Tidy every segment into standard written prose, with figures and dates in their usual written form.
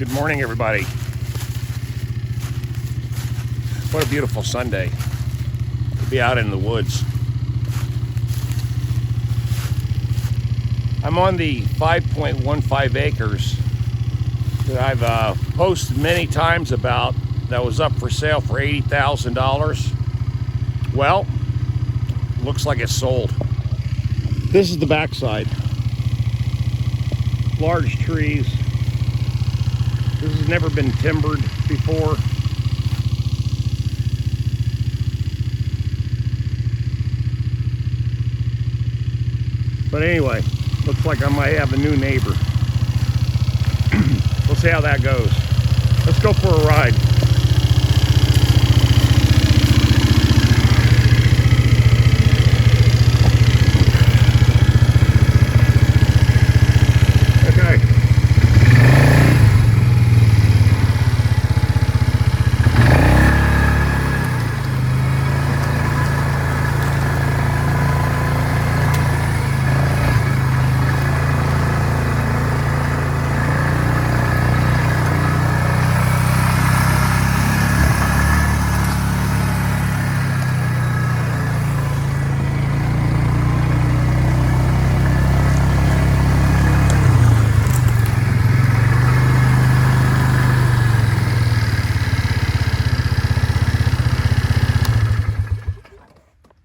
Good morning, everybody. What a beautiful Sunday to be out in the woods. I'm on the 5.15 acres that I've posted many times about that was up for sale for $80,000. Well, looks like it's sold. This is the backside. Large trees. This has never been timbered before. But anyway, looks like I might have a new neighbor. We'll see how that goes. Let's go for a ride.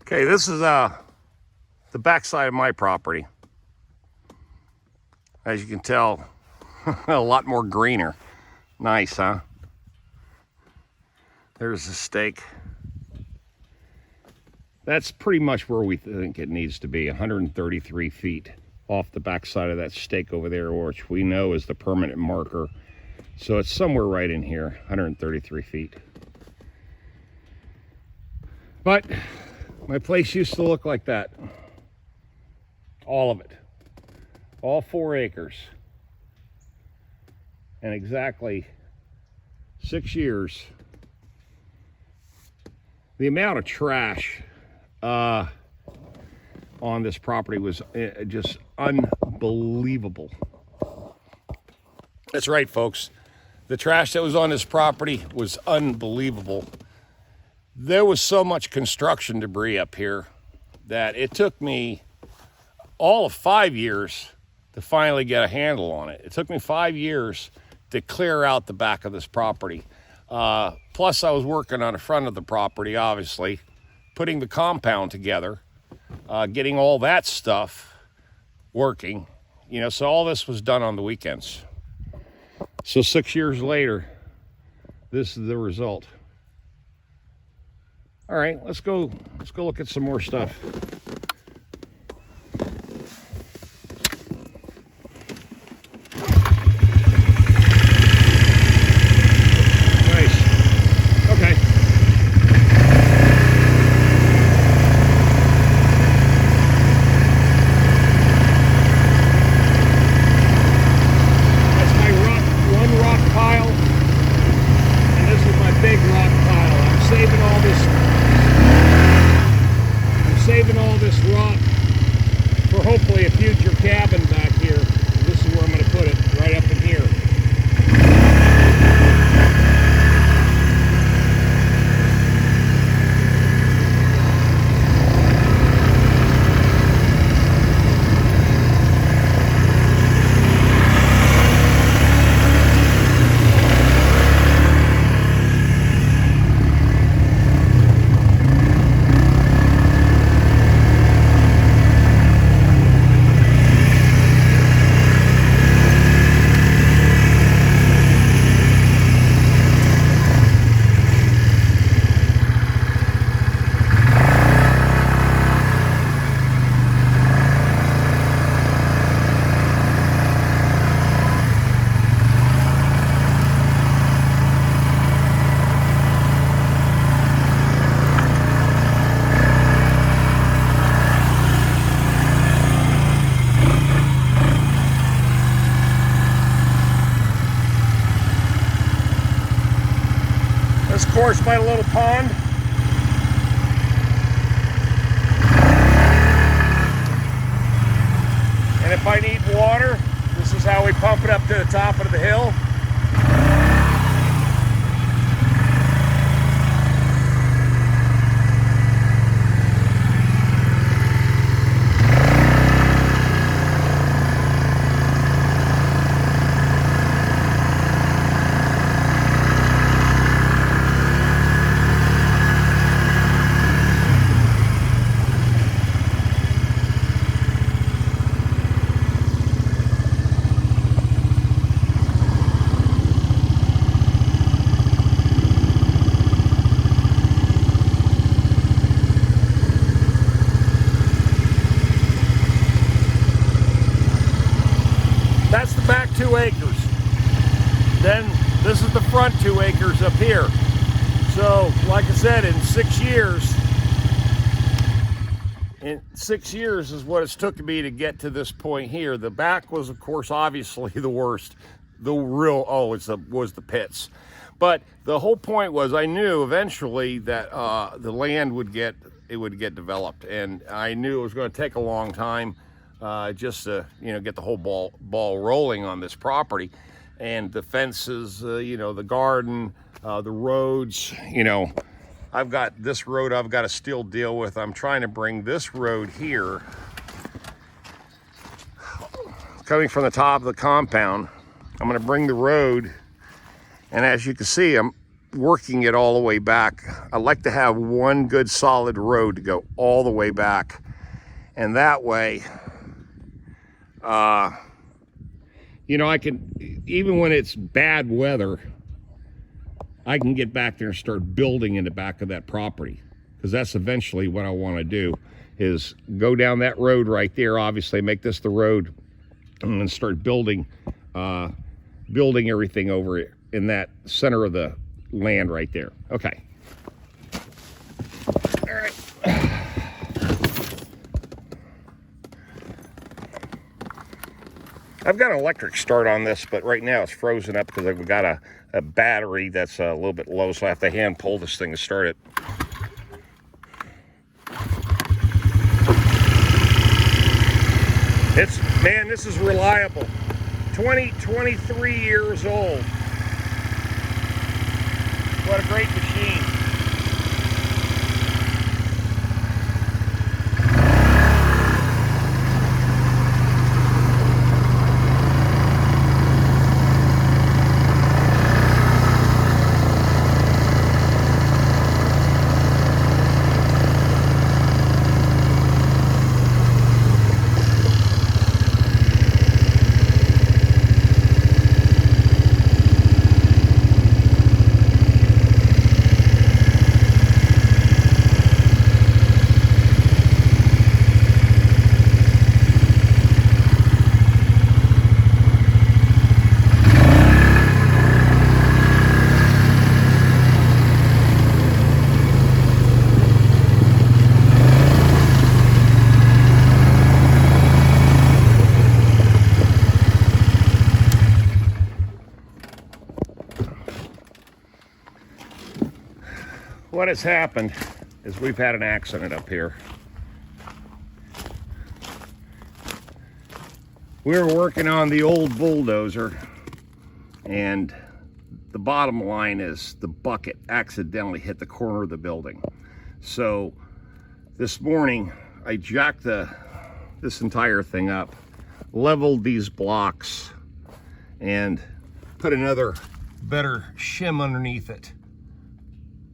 Okay, this is the backside of my property. As you can tell, a lot more greener. Nice, huh? There's the stake. That's pretty much where we think it needs to be, 133 feet off the backside of that stake over there, which we know is the permanent marker. So it's somewhere right in here, 133 feet. But my place used to look like that. All of it. All 4 acres. And exactly 6 years. The amount of trash on this property was just unbelievable. That's right, folks. The trash that was on this property was unbelievable. There was so much construction debris up here that it took me all of 5 years to finally get a handle on it. It took me 5 years to clear out the back of this property. Plus, I was working on the front of the property, obviously, putting the compound together, getting all that stuff working. You know, so all this was done on the weekends. So 6 years later, this is the result. All right, let's go look at some more stuff. Nice. Okay. That's my one rock pile, and this is my big rock pile. I'm saving all this rock for hopefully a future cabin back here. This is where I'm going to put it, right up in here. This course by a little pond. And if I need water, this is how we pump it up to the top of the hill. this is the front 2 acres up here. So, like I said, in 6 years is what it's took me to get to this point here. The back was, of course, obviously the worst. The real, was the pits. But the whole point was I knew eventually that the land would get developed, and I knew it was going to take a long time just to get the whole ball rolling on this property, and the fences, the garden, the roads. I've got this road I've got to still deal with. I'm trying to bring this road here, coming from the top of the compound. I'm going to bring the road, and as you can see, I'm working it all the way back. I like to have one good solid road to go all the way back, and that way I can, even when it's bad weather, I can get back there and start building in the back of that property, because that's eventually what I want to do, is go down that road right there, obviously make this the road, and then start building everything over it in that center of the land right there. Okay. All right. I've got an electric start on this, but right now it's frozen up because I've got a battery that's a little bit low, so I have to hand pull this thing to start it. Man, this is reliable. 23 years old. What a great machine. What has happened is we've had an accident up here. We were working on the old bulldozer, and the bottom line is the bucket accidentally hit the corner of the building. So this morning I jacked this entire thing up, leveled these blocks, and put another better shim underneath it,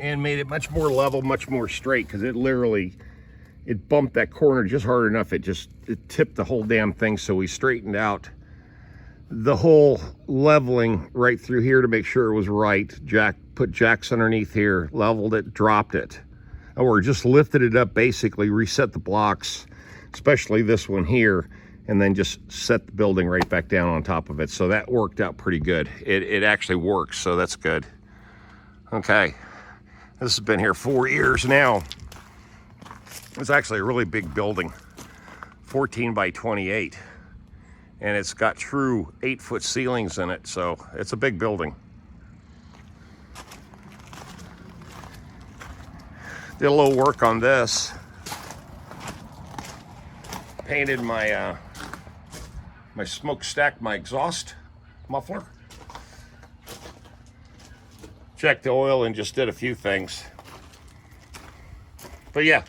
and made it much more level, much more straight, because it bumped that corner just hard enough. It tipped the whole damn thing. So we straightened out the whole leveling right through here to make sure it was right. Put jacks underneath here, leveled it, dropped it, or just lifted it up, basically reset the blocks, especially this one here, and then just set the building right back down on top of it. So that worked out pretty good. It actually works, so that's good. Okay. This has been here 4 years now. It's actually a really big building, 14 by 28. And it's got true 8-foot ceilings in it, so it's a big building. Did a little work on this. Painted my my smokestack, my exhaust muffler. Checked the oil and just did a few things. But yeah,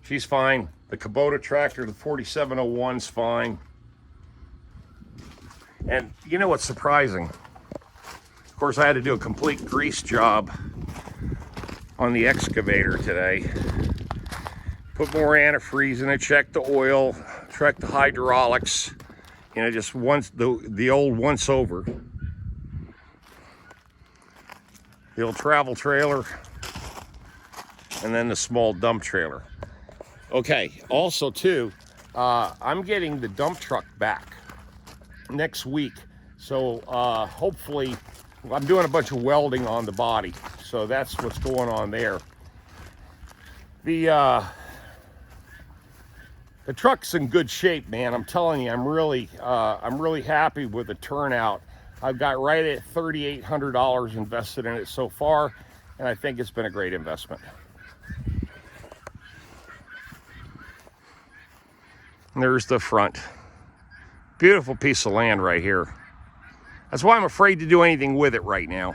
she's fine. The Kubota tractor, the 4701's fine. And you know what's surprising? Of course, I had to do a complete grease job on the excavator today. Put more antifreeze in it, check the oil, check the hydraulics. Just once the old once over. The old travel trailer, and then the small dump trailer. Okay, also too, I'm getting the dump truck back next week. So hopefully I'm doing a bunch of welding on the body, so that's what's going on there. The truck's in good shape, man. I'm telling you, I'm really happy with the turnout. I've got right at $3,800 invested in it so far, and I think it's been a great investment. And there's the front. Beautiful piece of land right here. That's why I'm afraid to do anything with it right now,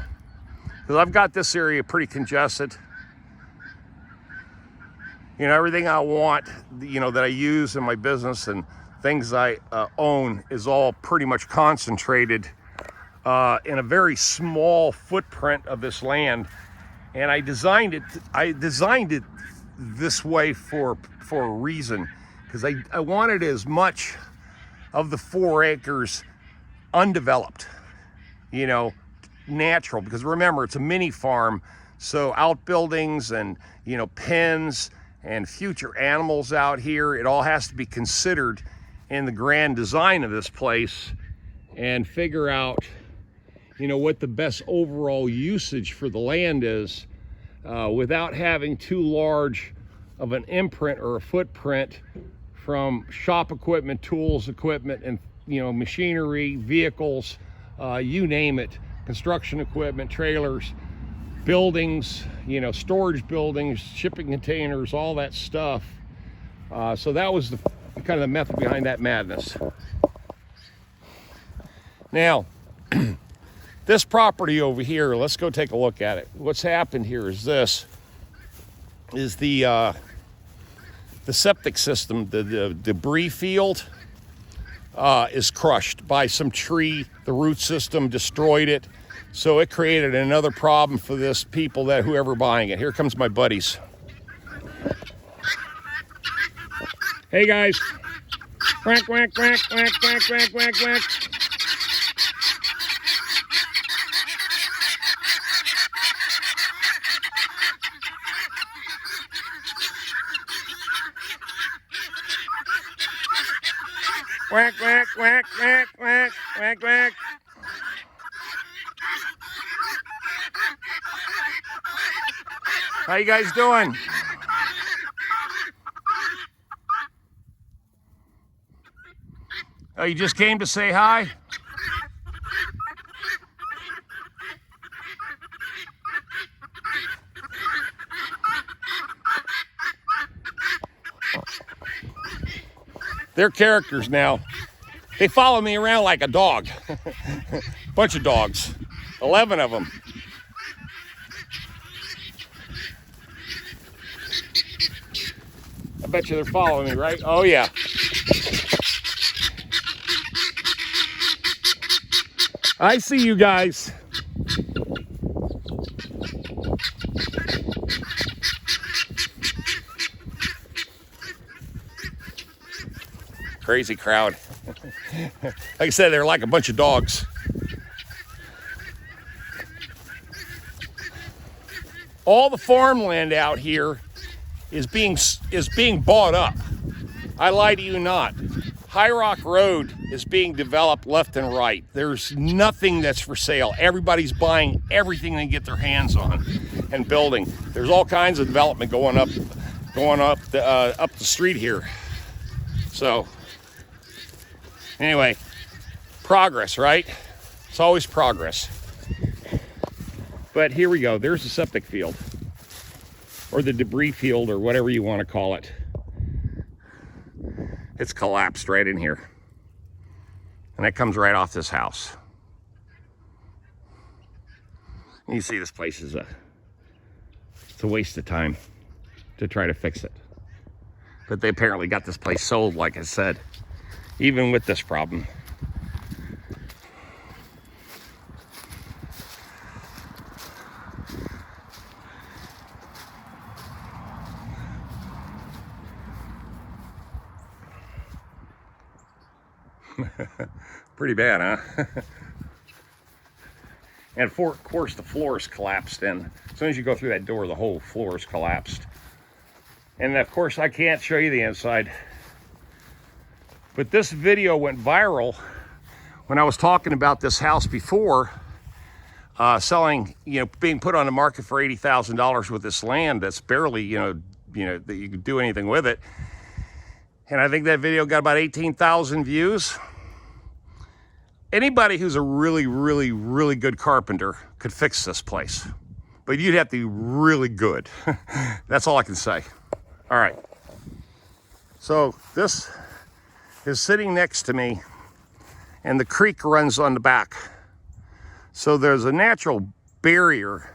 because I've got this area pretty congested. You know, everything I want, you know, that I use in my business and things I own is all pretty much concentrated in a very small footprint of this land. And I designed it this way for a reason, because I wanted as much of the 4 acres undeveloped, you know, natural, because remember, it's a mini farm, so outbuildings and, you know, pens and future animals out here, it all has to be considered in the grand design of this place, and figure out, you know, what the best overall usage for the land is, without having too large of an imprint or a footprint from shop equipment, tools, equipment, and, you know, machinery, vehicles, you name it, construction equipment, trailers, buildings, you know, storage buildings, shipping containers, all that stuff. So that was the kind of the method behind that madness. Now, this property over here, let's go take a look at it. What's happened here is this, is the septic system, the debris field is crushed by some tree. The root system destroyed it. So it created another problem for this people, that whoever buying it. Here comes my buddies. Hey guys. Quack, quack, quack, quack, quack, quack, quack, quack. Quack, quack, quack, quack, quack, quack, quack. How you guys doing? Oh, you just came to say hi? They're characters now. They follow me around like a dog. Bunch of dogs. 11 of them. I bet you they're following me, right? Oh, yeah. I see you guys. Crazy crowd. Like I said, they're like a bunch of dogs. All the farmland out here is being bought up. I lie to you not. High Rock Road is being developed left and right. There's nothing that's for sale. Everybody's buying everything they get their hands on and building. There's all kinds of development going up the street here. So anyway, progress, right? It's always progress. But here we go. There's the septic field, or the debris field, or whatever you want to call it. It's collapsed right in here. And that comes right off this house. And you see this place is it's a waste of time to try to fix it. But they apparently got this place sold, like I said, even with this problem. Pretty bad, huh? And of course the floor is collapsed in. As soon as you go through that door, the whole floor is collapsed. And of course I can't show you the inside. But this video went viral when I was talking about this house before. selling, being put on the market for $80,000 with this land that's barely, that you can do anything with it. And I think that video got about 18,000 views. Anybody who's a really, really, really good carpenter could fix this place, but you'd have to be really good. That's all I can say. All right. So this is sitting next to me, and the creek runs on the back. So there's a natural barrier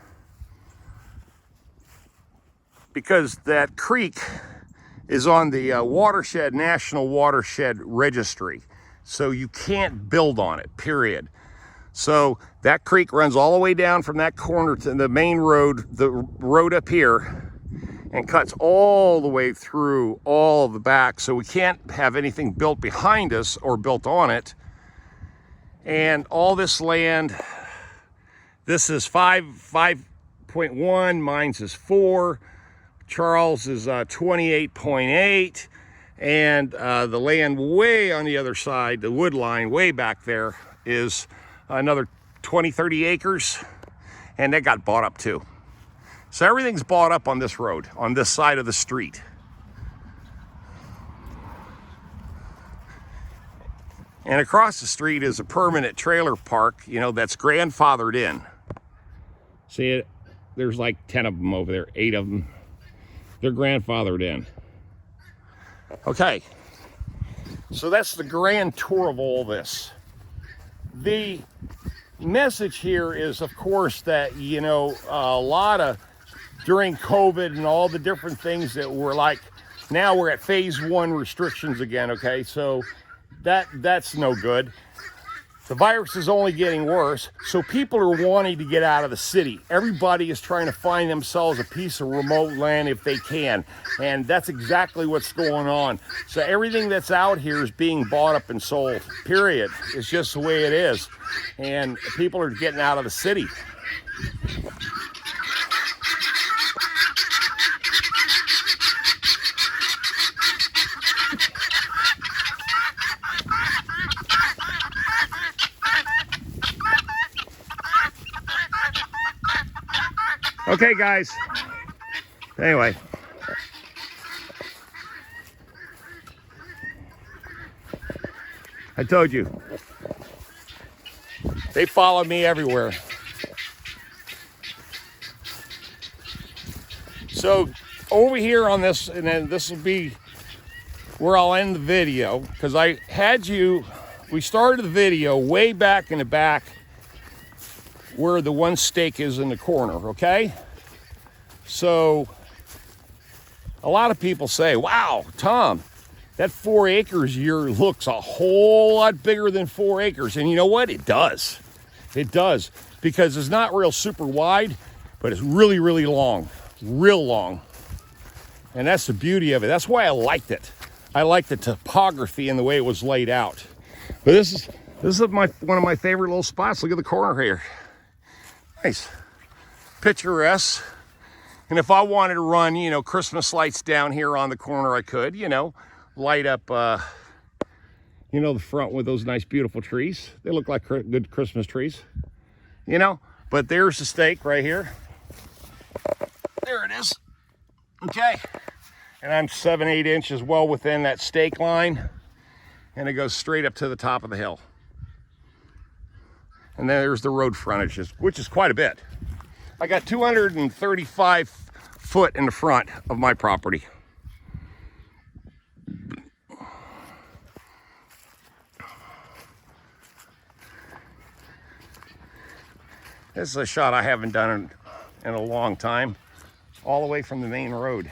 because that creek is on the Watershed, National Watershed Registry. So you can't build on it, period. So that creek runs all the way down from that corner to the main road, the road up here, and cuts all the way through all the back. So we can't have anything built behind us or built on it. And all this land, this is 5.1, mine's is 4, Charles is 28.8. And the land way on the other side, the wood line way back there, is another 20, 30 acres. And that got bought up too. So everything's bought up on this road, on this side of the street. And across the street is a permanent trailer park, that's grandfathered in. See it? There's like 10 of them over there, 8 of them. They're grandfathered in. Okay, so that's the grand tour of all this. The message here is, of course, that, a lot of, during COVID and all the different things that were like, now we're at phase 1 restrictions again, okay? So that's no good. The virus is only getting worse, so people are wanting to get out of the city. Everybody is trying to find themselves a piece of remote land if they can, and that's exactly what's going on. So everything that's out here is being bought up and sold, period. It's just the way it is, and people are getting out of the city. Okay, guys. Anyway. I told you. They follow me everywhere. So over here on this, and then this will be where I'll end the video, because we started the video way back in the back where the one stake is in the corner, okay? So a lot of people say, wow, Tom, that 4 acres here looks a whole lot bigger than 4 acres. And you know what? It does. It does, because it's not real super wide, but it's really, really long, real long. And that's the beauty of it. That's why I liked it. I liked the topography and the way it was laid out. But this is one of my favorite little spots. Look at the corner here. Nice, picturesque. And if I wanted to run, Christmas lights down here on the corner, I could, light up, the front with those nice, beautiful trees. They look like good Christmas trees, But there's the stake right here. There it is. Okay. And I'm 7-8 inches well within that stake line. And it goes straight up to the top of the hill. And then there's the road frontage, which is quite a bit. I got 235 foot in the front of my property. This is a shot I haven't done in a long time, all the way from the main road.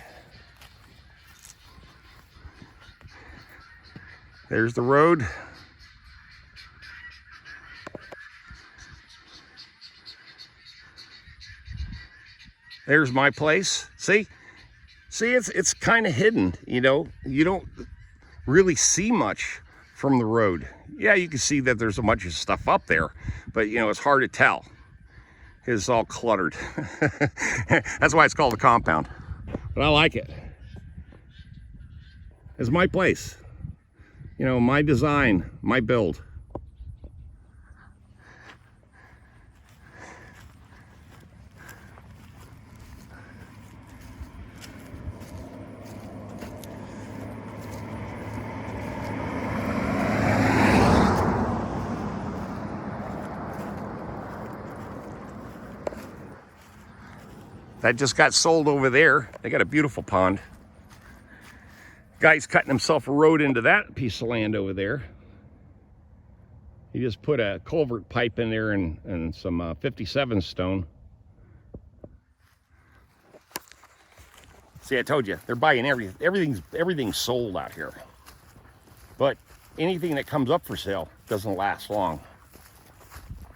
There's the road. There's my place. See, it's kind of hidden, You don't really see much from the road. Yeah, you can see that there's a bunch of stuff up there, but it's hard to tell because it's all cluttered. That's why it's called a compound. But I like it. It's my place. My design, my build. That just got sold over there. They got a beautiful pond. Guy's cutting himself a road into that piece of land over there. He just put a culvert pipe in there and some 57 stone. See, I told you, they're buying everything. Everything's sold out here. But anything that comes up for sale doesn't last long.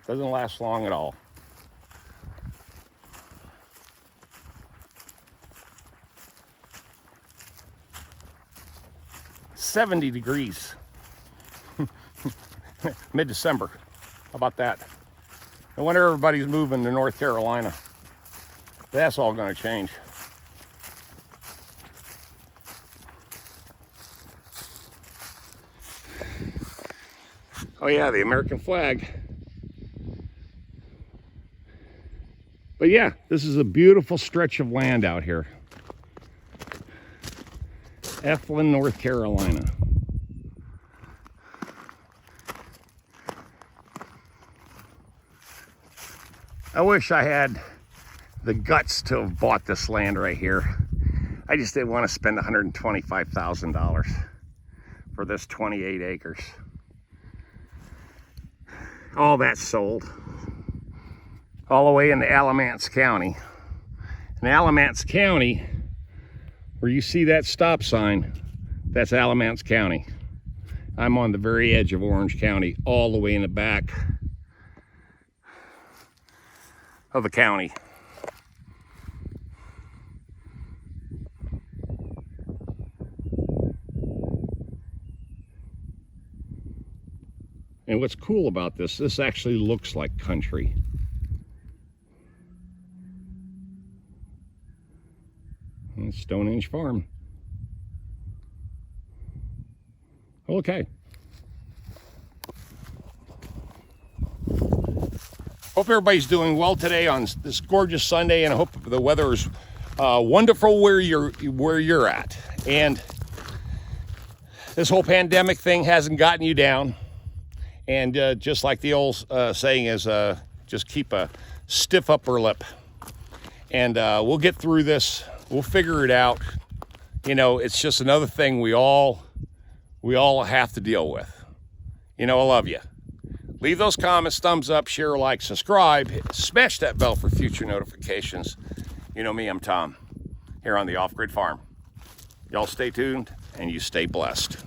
Doesn't last long at all. $70 degrees. Mid-December. How about that? No wonder everybody's moving to North Carolina. That's all going to change. Oh yeah, the American flag. But yeah, this is a beautiful stretch of land out here. Eflin, North Carolina. I wish I had the guts to have bought this land right here. I just didn't want to spend $125,000 for this 28 acres. All that's sold. All the way into Alamance County. In Alamance County, where you see that stop sign, that's Alamance County. I'm on the very edge of Orange County, all the way in the back of the county. And what's cool about this actually looks like country. And Stonehenge Farm. Okay. Hope everybody's doing well today on this gorgeous Sunday, and I hope the weather is wonderful where you're at. And this whole pandemic thing hasn't gotten you down. And just like the old saying is, just keep a stiff upper lip. And we'll get through this. We'll figure it out. You know, it's just another thing we all have to deal with. You know, I love you. Leave those comments, thumbs up, share, like, subscribe. Smash that bell for future notifications. You know me, I'm Tom, here on the Off Grid Farm. Y'all stay tuned and you stay blessed.